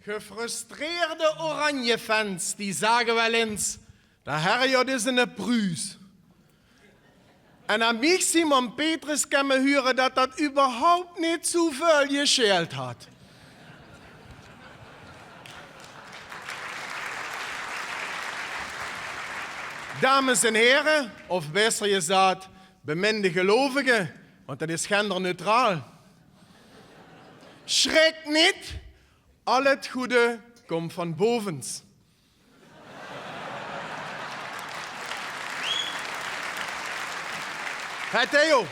Gefrustreerde Oranje-Fans, die sagen wel eens, der Herr ja, das ist eine Brüß. Und an mich Simon Petrus kann man hören, dass das überhaupt nicht zu viel geschält hat. Damen und Herren, of besser gesagt, bemende Gelovige, und das ist genderneutral. Schreck nicht, alles Gute kommt von bovens. Hey Theo,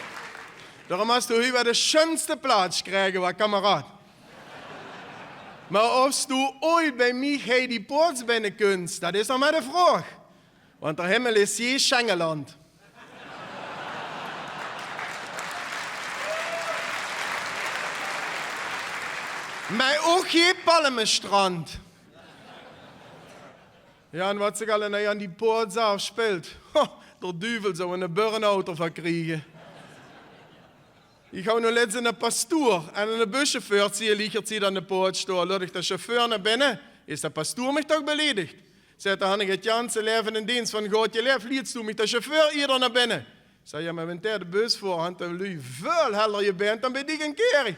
darum hast du über den schönsten Platz gekriegt, was Kamerad. Maar of du ooit bij mij hey die poorts binnen kunt, dat is nog maar de vraag. Want der Himmel ist je Schengeland. Maar ook je Palmenstrand. Ja, und was sich alle an die Poorts aufspielt. Der Düvel zou een burn-out verkriegen. Ich habe noch letztens einen Pastor an einer Buschauffeur ziehen, liegt sie an der Poort stehen. Lass ich den Chauffeur nach binnen, ist der Pastor mich doch beleidigt. Sagt er, habe ich das ganze Leben in Dienst von Gott gelebt, liegst du mich der Chauffeur hier nach binnen? Sag ja, aber wenn der den Bus vorhand, dann will ich viel heller je bent, dann bin ich ein Keri.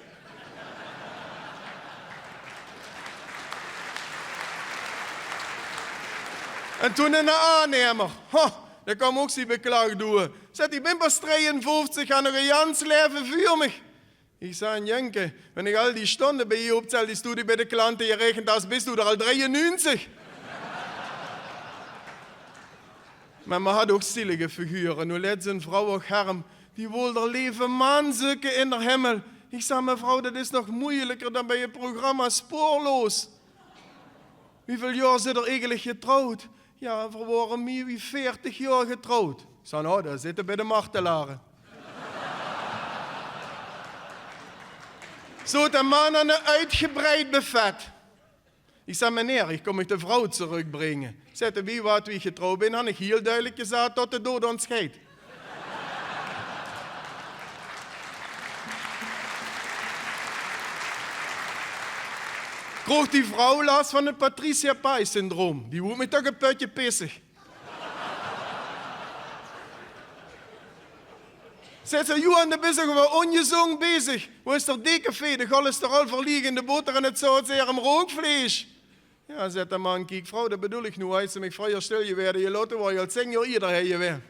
Und toen een aannemer, da kam auch sie beklagt durch. Sagt, ich bin bis 53, habe noch ein ganzes Leben für mich. Ich sage, Jenke, wenn ich all die Stunden bei ihr aufzähle, die du bei der Klante gerechnet hast, bist du doch 93. Man hat auch selige Figuren. Nur letztens Frau auch Herren, die wohl der liebe Mann suchen in der Himmel. Ich sage, meine Frau, das ist noch moeilijker dan bei ihr Programm Spoorlos. Wie viele Jahre sind eigentlich getraut? Ja, wir waren mehr wie 40 Jahre getraut. Ich sage, oh, da zitten bei den Martelaren. So der Mann an een uitgebreid buffet. Ich sage, meneer, ich komme de Frau zurückbringen. Sagte, wie war wie ich getraut bin, habe ich heel duidelijk gesagt, dat de dood ons scheidt. Kroeg die Frau last van het Patricia Pai-syndroom. Die wordt me toch een putje pissig. Zegt ze, Johan, dan ben je gewoon ongezond bezig. Wo is er dikke vet, de cholesterol verliegende boter en het zout zeer om rookvlees? Ja, zegt de man, kijk vrouw, dat bedoel ik nu. Als ze mij vroeger stil je werden, je lotte waar je al 10 jaar eerder heen je weer.